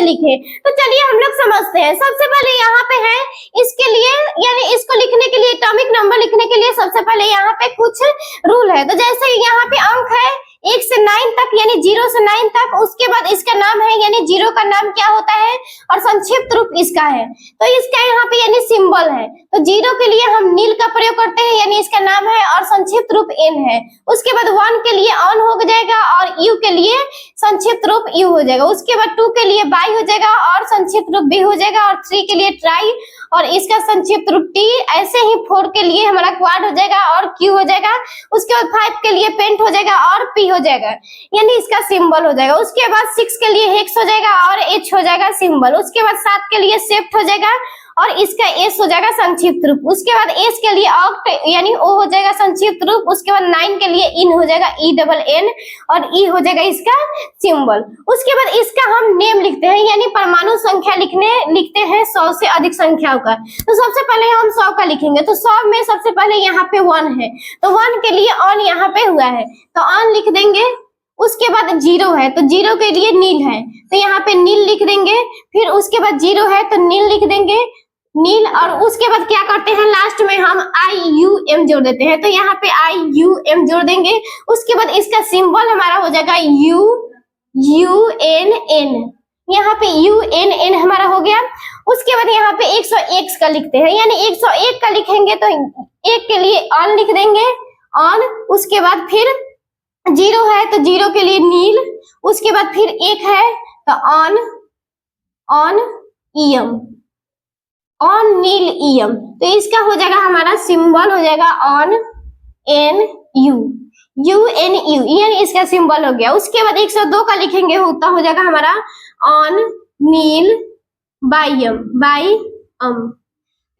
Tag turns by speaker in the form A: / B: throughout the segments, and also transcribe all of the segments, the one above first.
A: लिखे। तो चलिए हम लोग समझते हैं। सबसे पहले यहाँ पे है इसके लिए, यानी इसको लिखने के लिए, एटॉमिक नंबर लिखने के लिए सबसे पहले यहाँ पे कुछ रूल है। तो जैसे यहाँ पे अंक है 1 से 9 तक, यानी 0 से 9 तक। उसके बाद इसका नाम है, यानी 0 का नाम क्या होता है और संक्षिप्त रूप इसका है। तो इसका यहाँ पे यानी सिंबल है। तो 0 के लिए हम नील का प्रयोग करते हैं, यानी इसका नाम है, और संक्षिप्त रूप N है। उसके बाद 1 के लिए ऑन हो जाएगा और U के लिए संक्षिप्त रूप U हो जाएगा। उसके बाद 2 के लिए बाई हो जाएगा और संक्षिप्त रूप B हो जाएगा, और 3 के लिए ट्राई और इसका संक्षिप्त रूप T। ऐसे ही 4 के लिए हमारा क्वाड हो जाएगा और Q हो जाएगा। उसके बाद 5 के लिए पेंट हो जाएगा और P हो जाएगा, यानी इसका सिंबल हो जाएगा। उसके बाद 6 के लिए हेक्स हो जाएगा और H हो जाएगा सिंबल। उसके बाद 7 के लिए सेप्ट हो जाएगा और इसका S हो जाएगा संक्षिप्त रूप। उसके बाद S के लिए ऑक्ट, यानी O हो जाएगा संक्षिप्त रूप। उसके बाद 9 के लिए इन हो जाएगा ENN और E हो जाएगा इसका सिंबल। उसके बाद इसका हम नेम लिखते हैं, यानी परमाणु संख्या लिखते हैं 100 से अधिक संख्याओं का। तो सबसे पहले हम 100 का लिखेंगे। तो 100 में सबसे पहले यहाँ पे 1 है, तो 1 के लिए ऑन यहाँ पे हुआ है, तो ऑन लिख देंगे। उसके बाद 0 है, तो 0 के लिए नील है, तो यहाँ पे नील लिख देंगे। फिर उसके बाद 0 है तो नील लिख देंगे, नील। और उसके बाद क्या करते हैं, लास्ट में हम IUM जोड़ देते हैं, तो यहाँ पे IUM जोड़ देंगे। उसके बाद इसका सिंबल हमारा हो जाएगा UNN, यहाँ पे UNN हमारा हो गया। उसके बाद यहाँ पे 101 का लिखते हैं, यानी 101 का लिखेंगे तो 1 के लिए ऑन लिख देंगे, ऑन। उसके बाद फिर 0 है तो 0 के लिए नील। उसके बाद फिर 1 है तो ऑन नील EM, तो इसका हो जाएगा हमारा सिंबल हो जाएगा ऑन NU, यानी इसका सिंबल हो गया। उसके बाद 102 का लिखेंगे तो हो जाएगा हमारा ऑन नील बाइम,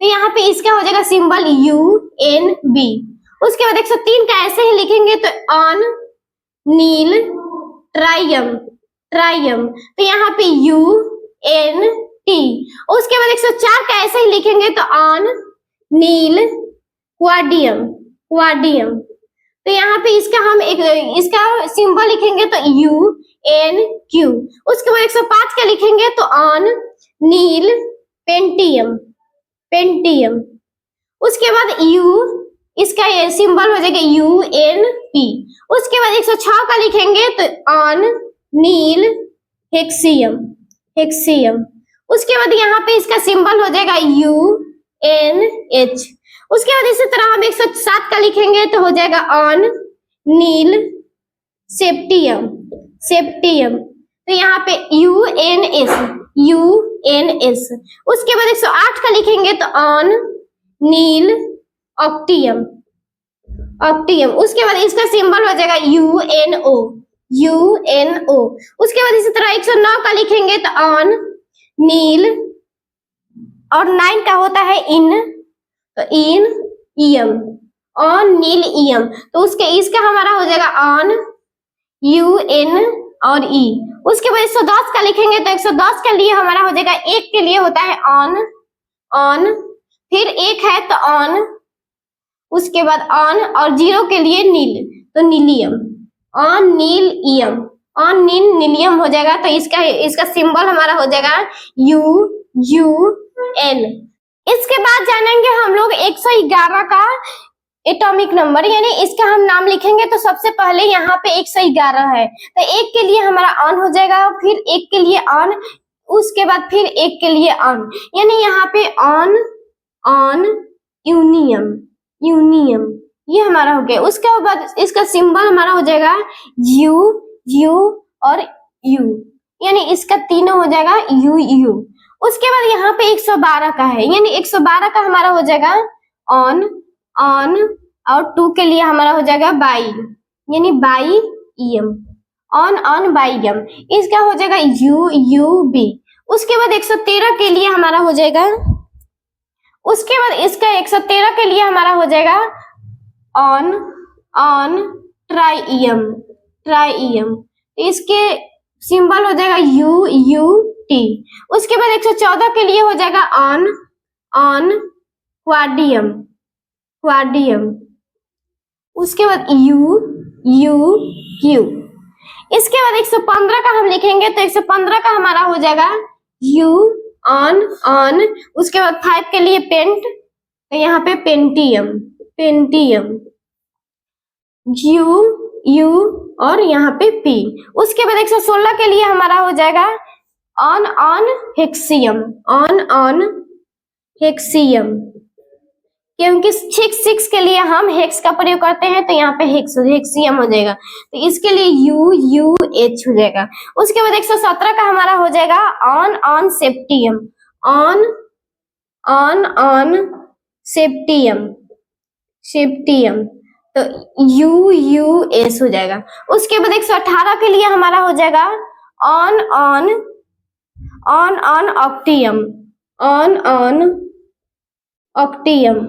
A: तो यहाँ पे इसका हो जाएगा सिंबल UNB। उसके बाद 103 का ऐसे ही लिखेंगे तो ऑन नील ट्राइयम, तो यहाँ पे UNT। उसके बाद 104 का ऐसे ही लिखेंगे तो ऑन नील क्वाडियम, तो यहाँ पे इसका हम इसका सिंबल लिखेंगे तो UNQ। उसके बाद 105 का लिखेंगे तो ऑन नील पेंटियम। उसके बाद इसका ये सिंबल हो जाएगा UNP। उसके बाद 106 का लिखेंगे तो ऑन नील हेक्सियम। उसके बाद यहाँ पे इसका सिंबल हो जाएगा UNH। उसके बाद इसी तरह हम 107 का लिखेंगे तो हो जाएगा ऑन नील सेप्टियम, तो यहाँ पे UNS। उसके बाद 108 का लिखेंगे तो ऑन नील ऑक्टियम। उसके बाद इसका सिंबल हो जाएगा UNO। उसके बाद इसी तरह 109 का लिखेंगे तो ऑन नील, और 9 का होता है इन, तो EM, ऑन नील EM। तो इसका हमारा हो जाएगा ऑन UN और E। उसके बाद 110 का लिखेंगे तो 110 के लिए हमारा हो जाएगा, 1 के लिए होता है ऑन, फिर 1 है तो ऑन, उसके बाद ऑन, और 0 के लिए नील, तो नीलियम, ऑन नील EM, ऑन नीलियम हो जाएगा। तो इसका सिंबल हमारा हो जाएगा UN। इसके बाद जानेंगे हम लोग 111 का एटॉमिक नंबर, यानी इसका हम नाम लिखेंगे तो सबसे पहले यहाँ पे 111 है, तो 1 के लिए हमारा ऑन हो जाएगा, फिर 1 के लिए ऑन, उसके बाद फिर 1 के लिए ऑन, यानी यहाँ पे ऑन यूनियम, ये हमारा हो गया। उसके बाद इसका सिंबल हमारा हो जाएगा U और U, यानी इसका तीनों हो जाएगा UU। उसके बाद यहाँ पे 112 का है, यानी 112 का हमारा हो जाएगा ऑन, और 2 के लिए हमारा हो जाएगा बाई, यानी by EM, on by EM। इसका हो जाएगा UUB। उसके बाद 113 के लिए हमारा हो जाएगा, उसके बाद इसका 113 के लिए हमारा हो जाएगा ऑन ट्राई EM, इसके सिंबल हो जाएगा UUT। उसके बाद 114 के लिए हो जाएगा ऑन क्वाडियम। उसके बाद UQ। इसके बाद 115 का हम लिखेंगे तो 115 का हमारा हो जाएगा यू ऑन ऑन, उसके बाद 5 के लिए पेंट, तो यहाँ पे पेंटियम, पेंटियम, यू यू और यहाँ पे पी। उसके बाद 116 के लिए हमारा हो जाएगा ऑन ऑन हेक्सियम, ऑन ऑन हेक्सियम, क्योंकि 6 के लिए हम हेक्स का प्रयोग करते हैं, तो यहाँ पे हेक्सियम हो जाएगा, तो इसके लिए यू यू एच हो जाएगा। उसके बाद 117 का हमारा हो जाएगा on on सेप्टियम, un on on सेप्टियम, septium, तो यू यू एस हो जाएगा। उसके बाद 118 के लिए हमारा हो जाएगा on on on on ऑक्टियम, ununoctium,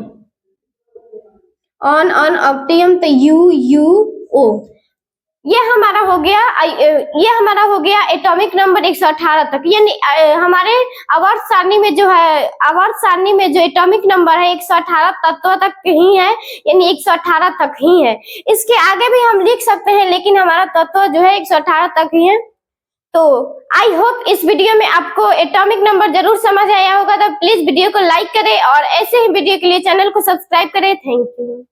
A: ununoctium, तो यू यू ओ। ये हमारा हो गया एटॉमिक नंबर 118 तक, यानी हमारे आवर्त सारणी में जो है, आवर्त सारणी में जो एटॉमिक नंबर है 118 तत्व तक ही है, यानी 118 तक ही है। इसके आगे भी हम लिख सकते हैं, लेकिन हमारा तत्व जो है 118 तक ही है। तो आई होप इस वीडियो में आपको एटॉमिक नंबर जरूर समझ आया होगा, तो प्लीज वीडियो को लाइक करें और ऐसे ही वीडियो के लिए चैनल को सब्सक्राइब करें। Thank you.